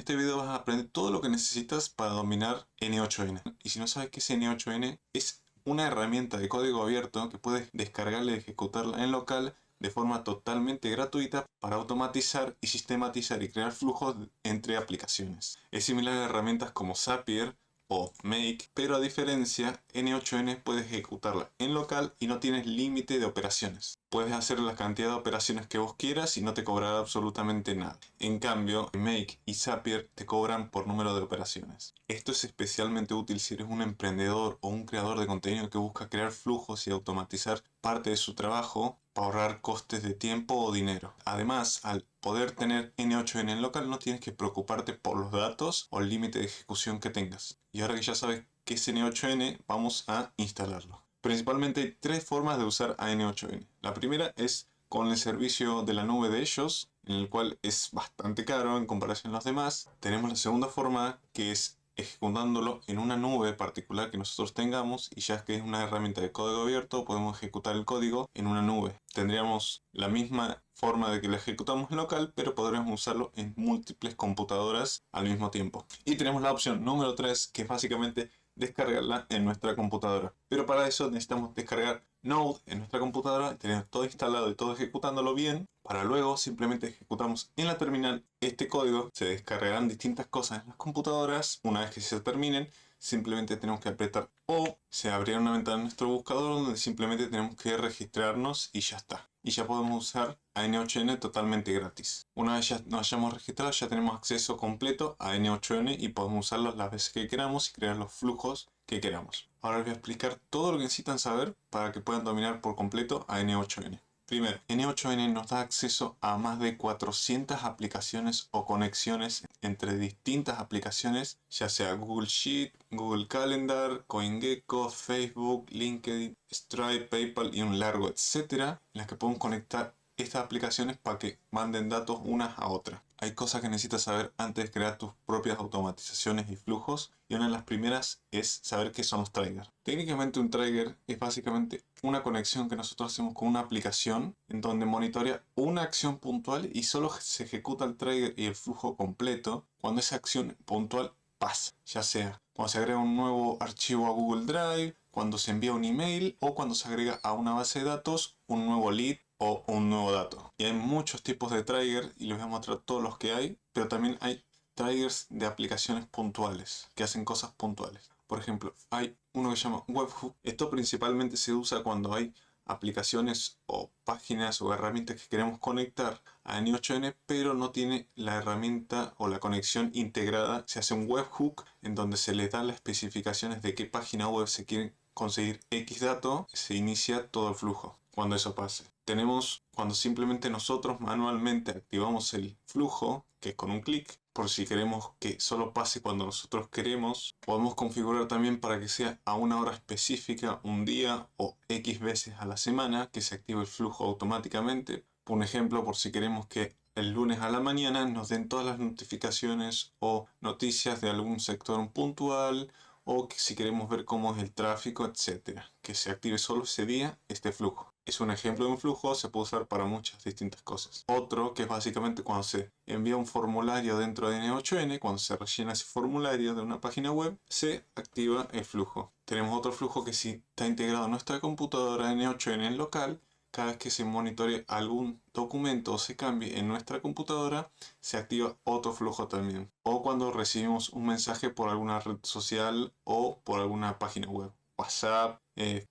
este video vas a aprender todo lo que necesitas para dominar N8N. Y si no sabes qué es N8N, es una herramienta de código abierto que puedes descargarla y ejecutarla en local de forma totalmente gratuita para automatizar y sistematizar y crear flujos entre aplicaciones. Es similar a herramientas como Zapier o Make, pero a diferencia, N8N puedes ejecutarla en local y no tienes límite de operaciones. Puedes hacer la cantidad de operaciones que vos quieras y no te cobrará absolutamente nada. En cambio, Make y Zapier te cobran por número de operaciones. Esto es especialmente útil si eres un emprendedor o un creador de contenido que busca crear flujos y automatizar parte de su trabajo para ahorrar costes de tiempo o dinero. Además, al poder tener N8N en local no tienes que preocuparte por los datos o el límite de ejecución que tengas. Y ahora que ya sabes qué es N8N, vamos a instalarlo. Principalmente hay tres formas de usar a N8N. La primera es con el servicio de la nube de ellos, en el cual es bastante caro en comparación a los demás. Tenemos la segunda forma, que es ejecutándolo en una nube particular que nosotros tengamos, y ya que es una herramienta de código abierto, podemos ejecutar el código en una nube. Tendríamos la misma forma de que lo ejecutamos en local, pero podremos usarlo en múltiples computadoras al mismo tiempo. Y tenemos la opción número 3, que es básicamente descargarla en nuestra computadora. Pero para eso necesitamos descargar Node en nuestra computadora, tener todo instalado y todo ejecutándolo bien, para luego simplemente ejecutamos en la terminal este código. Se descargarán distintas cosas en las computadoras. Una vez que se terminen, simplemente tenemos que apretar O, se abrirá una ventana en nuestro buscador donde simplemente tenemos que registrarnos y ya está. Y ya podemos usar a N8N totalmente gratis. Una vez ya nos hayamos registrado, ya tenemos acceso completo a N8N y podemos usarlo las veces que queramos y crear los flujos que queramos. Ahora les voy a explicar todo lo que necesitan saber para que puedan dominar por completo a N8N. Primero, N8N nos da acceso a más de 400 aplicaciones o conexiones entre distintas aplicaciones, ya sea Google Sheet, Google Calendar, CoinGecko, Facebook, LinkedIn, Stripe, PayPal y un largo etcétera, en las que podemos conectar estas aplicaciones para que manden datos unas a otras. Hay cosas que necesitas saber antes de crear tus propias automatizaciones y flujos, y una de las primeras es saber qué son los triggers. Técnicamente un trigger es básicamente una conexión que nosotros hacemos con una aplicación en donde monitorea una acción puntual y solo se ejecuta el trigger y el flujo completo cuando esa acción puntual pasa, ya sea cuando se agrega un nuevo archivo a Google Drive, cuando se envía un email o cuando se agrega a una base de datos un nuevo lead o un nuevo dato. Y hay muchos tipos de triggers y les voy a mostrar todos los que hay, pero también hay triggers de aplicaciones puntuales que hacen cosas puntuales. Por ejemplo, hay uno que se llama webhook. Esto principalmente se usa cuando hay aplicaciones o páginas o herramientas que queremos conectar a N8N, pero no tiene la herramienta o la conexión integrada. Se hace un webhook en donde se le dan las especificaciones de qué página web se quiere conseguir X dato, se inicia todo el flujo. Cuando eso pase, tenemos cuando simplemente nosotros manualmente activamos el flujo, que es con un clic. Por si queremos que solo pase cuando nosotros queremos, podemos configurar también para que sea a una hora específica, un día o X veces a la semana, que se active el flujo automáticamente. Por ejemplo, por si queremos que el lunes a la mañana nos den todas las notificaciones o noticias de algún sector puntual, o que si queremos ver cómo es el tráfico, etcétera, que se active solo ese día este flujo. Es un ejemplo de un flujo, se puede usar para muchas distintas cosas. Otro que es básicamente cuando se envía un formulario dentro de N8N, cuando se rellena ese formulario de una página web, se activa el flujo. Tenemos otro flujo que si está integrado en nuestra computadora N8N en local, cada vez que se monitore algún documento o se cambie en nuestra computadora, se activa otro flujo también. O cuando recibimos un mensaje por alguna red social o por alguna página web. WhatsApp,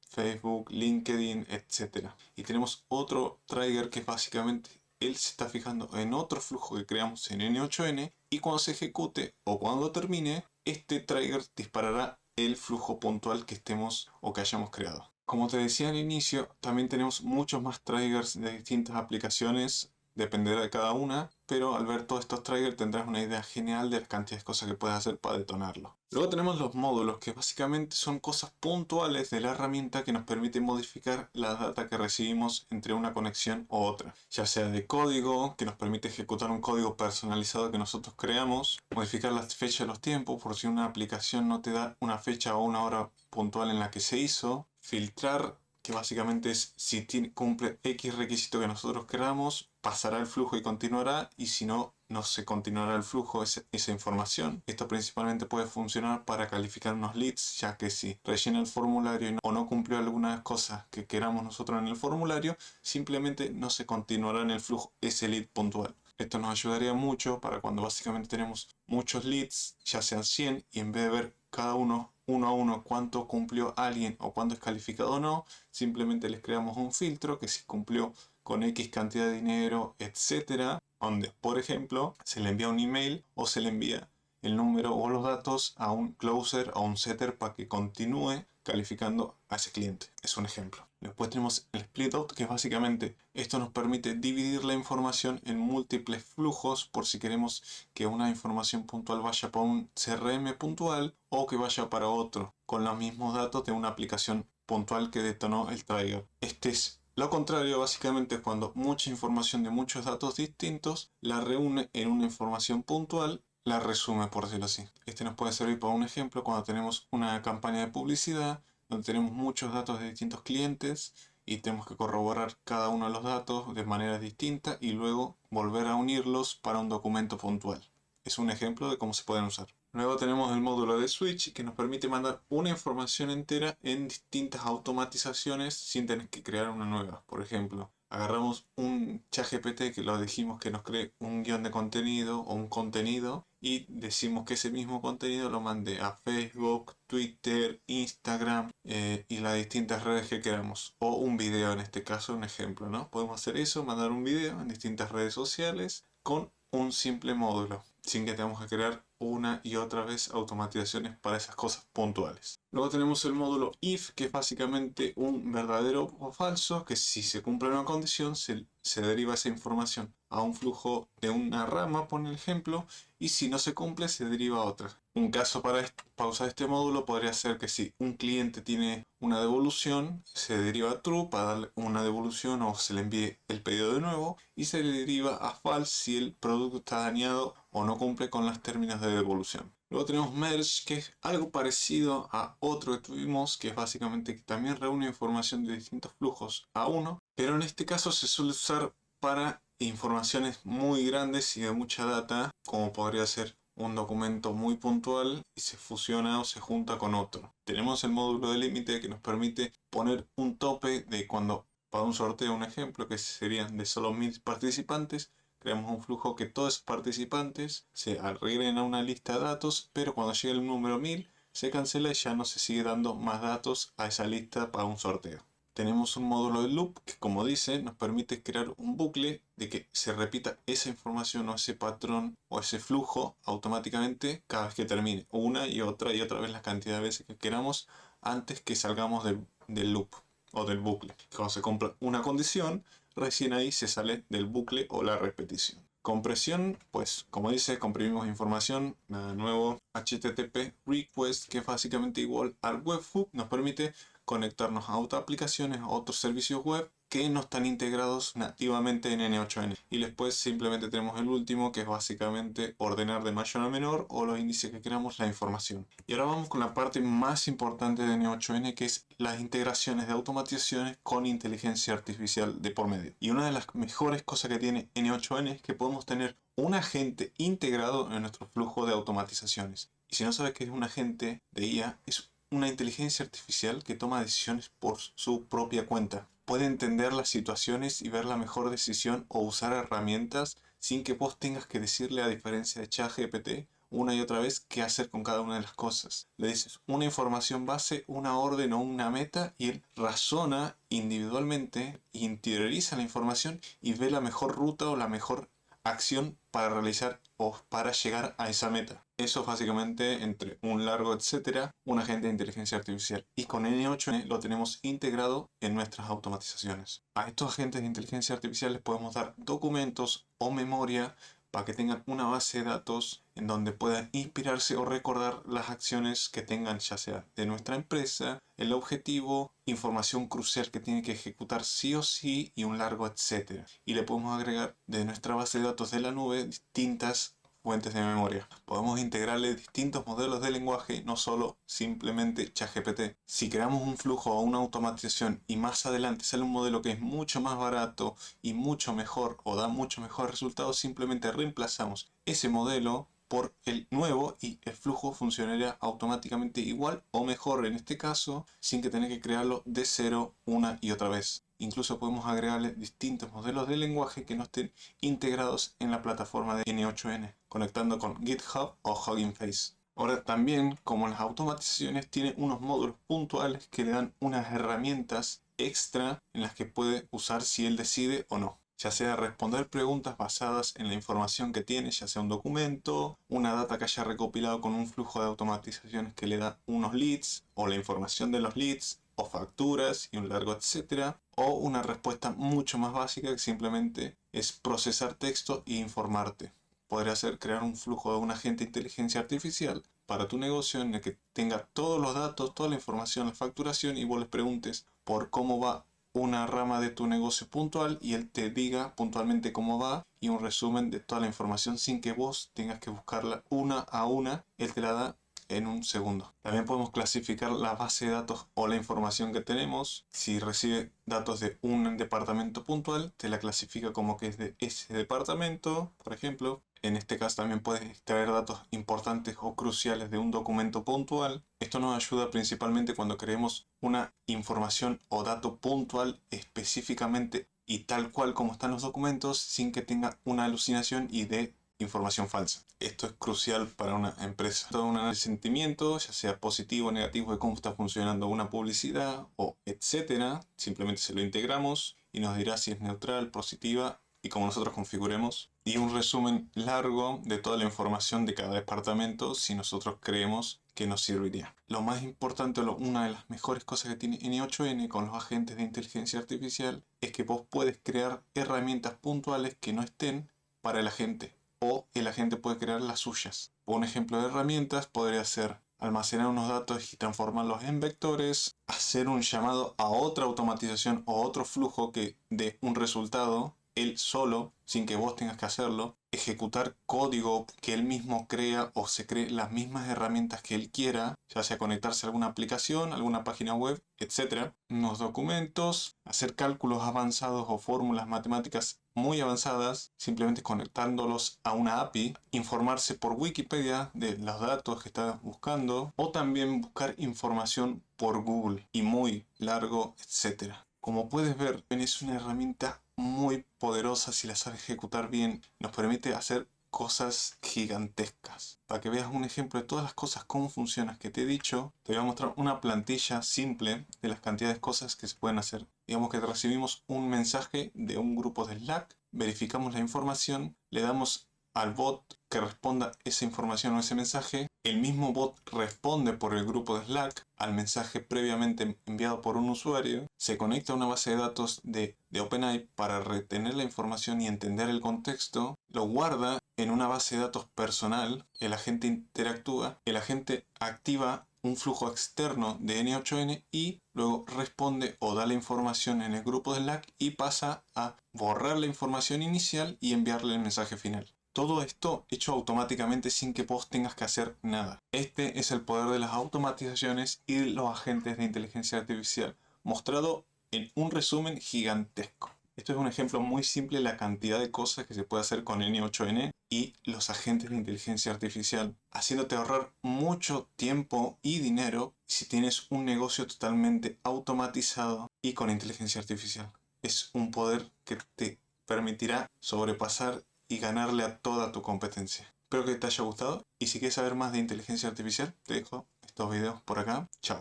Facebook, LinkedIn, etc. Y tenemos otro trigger que es básicamente él se está fijando en otro flujo que creamos en N8N, y cuando se ejecute o cuando termine, este trigger disparará el flujo puntual que estemos o que hayamos creado. Como te decía al inicio, también tenemos muchos más triggers de distintas aplicaciones, dependerá de cada una, pero al ver todos estos triggers tendrás una idea genial de las cantidades de cosas que puedes hacer para detonarlo. Luego tenemos los módulos, que básicamente son cosas puntuales de la herramienta que nos permiten modificar la data que recibimos entre una conexión u otra, ya sea de código, que nos permite ejecutar un código personalizado que nosotros creamos, modificar las fechas y los tiempos por si una aplicación no te da una fecha o una hora puntual en la que se hizo, filtrar, que básicamente es si cumple X requisito que nosotros queramos, pasará el flujo y continuará, y si no, no se continuará el flujo esa información. Esto principalmente puede funcionar para calificar unos leads, ya que si rellena el formulario o no cumplió algunas cosas que queramos nosotros en el formulario, simplemente no se continuará en el flujo ese lead puntual. Esto nos ayudaría mucho para cuando básicamente tenemos muchos leads, ya sean 100, y en vez de ver cada uno a uno cuánto cumplió alguien o cuánto es calificado o no, simplemente les creamos un filtro que si cumplió con X cantidad de dinero, etcétera, donde por ejemplo se le envía un email o se le envía el número o los datos a un closer o un setter para que continúe calificando a ese cliente. Es un ejemplo. Después tenemos el split out, que básicamente esto nos permite dividir la información en múltiples flujos por si queremos que una información puntual vaya para un CRM puntual o que vaya para otro con los mismos datos de una aplicación puntual que detonó el trigger. Este es lo contrario, básicamente es cuando mucha información de muchos datos distintos la reúne en una información puntual, la resume, por decirlo así. Este nos puede servir para un ejemplo cuando tenemos una campaña de publicidad donde tenemos muchos datos de distintos clientes y tenemos que corroborar cada uno de los datos de manera distinta y luego volver a unirlos para un documento puntual. Es un ejemplo de cómo se pueden usar. Luego tenemos el módulo de switch, que nos permite mandar una información entera en distintas automatizaciones sin tener que crear una nueva. Por ejemplo, agarramos un ChatGPT que lo dijimos que nos cree un guión de contenido o un contenido y decimos que ese mismo contenido lo mande a Facebook, Twitter, Instagram y las distintas redes que queramos. O un video, en este caso, un ejemplo, ¿no? Podemos hacer eso, mandar un video en distintas redes sociales con un simple módulo, sin que tengamos que crear una y otra vez automatizaciones para esas cosas puntuales. Luego tenemos el módulo if, que es básicamente un verdadero o falso, que si se cumple una condición se deriva esa información a un flujo de una rama, por ejemplo, y si no se cumple se deriva a otra. Un caso para usar este módulo podría ser que si un cliente tiene una devolución, se deriva a true para darle una devolución o se le envíe el pedido de nuevo, y se le deriva a false si el producto está dañado o no cumple con los términos de devolución. Luego tenemos merge, que es algo parecido a otro que tuvimos, que es básicamente que también reúne información de distintos flujos a uno, pero en este caso se suele usar para informaciones muy grandes y de mucha data, como podría ser un documento muy puntual y se fusiona o se junta con otro. Tenemos el módulo de límite que nos permite poner un tope de cuando para un sorteo, un ejemplo, que serían de solo 1000 participantes, creamos un flujo que todos esos participantes se agreguen a una lista de datos, pero cuando llegue el número 1000 se cancela y ya no se sigue dando más datos a esa lista para un sorteo. Tenemos un módulo de loop que, como dice, nos permite crear un bucle de que se repita esa información o ese patrón o ese flujo automáticamente cada vez que termine, una y otra vez la cantidad de veces que queramos antes que salgamos del loop o del bucle. Cuando se compra una condición, recién ahí se sale del bucle o la repetición. Compresión, pues como dice, comprimimos información, nada nuevo. HTTP request, que es básicamente igual al webhook, nos permite conectarnos a otras aplicaciones, a otros servicios web que no están integrados nativamente en N8N. Y después simplemente tenemos el último, que es básicamente ordenar de mayor a menor o los índices que queramos la información. Y ahora vamos con la parte más importante de N8N, que es las integraciones de automatizaciones con inteligencia artificial de por medio. Y una de las mejores cosas que tiene N8N es que podemos tener un agente integrado en nuestro flujo de automatizaciones. Y si no sabes qué es un agente de IA, es una inteligencia artificial que toma decisiones por su propia cuenta. Puede entender las situaciones y ver la mejor decisión o usar herramientas sin que vos tengas que decirle, a diferencia de ChatGPT, una y otra vez qué hacer con cada una de las cosas. Le dices una información base, una orden o una meta y él razona individualmente, interioriza la información y ve la mejor ruta o la mejor acción para realizar o para llegar a esa meta. Eso es básicamente, entre un largo etcétera, un agente de inteligencia artificial. Y con N8N lo tenemos integrado en nuestras automatizaciones. A estos agentes de inteligencia artificial les podemos dar documentos o memoria para que tengan una base de datos en donde puedan inspirarse o recordar las acciones que tengan, ya sea de nuestra empresa, el objetivo, información crucial que tiene que ejecutar sí o sí y un largo etcétera. Y le podemos agregar de nuestra base de datos de la nube distintas fuentes de memoria. Podemos integrarle distintos modelos de lenguaje, no solo simplemente ChatGPT. Si creamos un flujo o una automatización y más adelante sale un modelo que es mucho más barato y mucho mejor o da mucho mejor resultados, simplemente reemplazamos ese modelo por el nuevo y el flujo funcionaría automáticamente igual o mejor en este caso, sin que tener que crearlo de cero una y otra vez. Incluso podemos agregarle distintos modelos de lenguaje que no estén integrados en la plataforma de N8N, conectando con GitHub o Hugging Face. Ahora también, como las automatizaciones, tiene unos módulos puntuales que le dan unas herramientas extra en las que puede usar si él decide o no. Ya sea responder preguntas basadas en la información que tiene, ya sea un documento, una data que haya recopilado con un flujo de automatizaciones que le da unos leads, o la información de los leads, o facturas y un largo etcétera, o una respuesta mucho más básica que simplemente es procesar texto e informarte. Podría ser crear un flujo de un agente de inteligencia artificial para tu negocio en el que tenga todos los datos, toda la información, la facturación y vos les preguntes por cómo va una rama de tu negocio puntual y él te diga puntualmente cómo va y un resumen de toda la información sin que vos tengas que buscarla una a una, él te la da en un segundo. También podemos clasificar la base de datos o la información que tenemos. Si recibe datos de un departamento puntual, te la clasifica como que es de ese departamento, por ejemplo. En este caso también puedes extraer datos importantes o cruciales de un documento puntual. Esto nos ayuda principalmente cuando queremos una información o dato puntual específicamente y tal cual como están los documentos sin que tenga una alucinación y dé información falsa. Esto es crucial para una empresa. Todo un análisis de sentimiento, ya sea positivo o negativo, de cómo está funcionando una publicidad o etcétera. Simplemente se lo integramos y nos dirá si es neutral, positiva y como nosotros configuremos. Y un resumen largo de toda la información de cada departamento si nosotros creemos que nos serviría. Lo más importante, una de las mejores cosas que tiene N8N con los agentes de inteligencia artificial es que vos puedes crear herramientas puntuales que no estén para el agente, o el agente puede crear las suyas. Un ejemplo de herramientas podría ser almacenar unos datos y transformarlos en vectores, hacer un llamado a otra automatización o otro flujo que dé un resultado él solo, sin que vos tengas que hacerlo, ejecutar código que él mismo crea o se cree las mismas herramientas que él quiera, ya sea conectarse a alguna aplicación, alguna página web, etc. Unos documentos, hacer cálculos avanzados o fórmulas matemáticas muy avanzadas, simplemente conectándolos a una API, informarse por Wikipedia de los datos que está buscando, o también buscar información por Google, y muy largo, etc. Como puedes ver, es una herramienta muy poderosa si la sabes ejecutar bien. Nos permite hacer cosas gigantescas. Para que veas un ejemplo de todas las cosas, cómo funcionan que te he dicho, te voy a mostrar una plantilla simple de las cantidades de cosas que se pueden hacer. Digamos que recibimos un mensaje de un grupo de Slack, verificamos la información, le damos al bot que responda esa información o ese mensaje. El mismo bot responde por el grupo de Slack al mensaje previamente enviado por un usuario. Se conecta a una base de datos de OpenAI para retener la información y entender el contexto. Lo guarda en una base de datos personal. El agente interactúa. El agente activa un flujo externo de N8N y luego responde o da la información en el grupo de Slack y pasa a borrar la información inicial y enviarle el mensaje final. Todo esto hecho automáticamente sin que vos tengas que hacer nada. Este es el poder de las automatizaciones y los agentes de inteligencia artificial, mostrado en un resumen gigantesco. Esto es un ejemplo muy simple de la cantidad de cosas que se puede hacer con N8N y los agentes de inteligencia artificial, haciéndote ahorrar mucho tiempo y dinero si tienes un negocio totalmente automatizado y con inteligencia artificial. Es un poder que te permitirá sobrepasar y ganarle a toda tu competencia. Espero que te haya gustado y si quieres saber más de inteligencia artificial, te dejo estos videos por acá. Chao.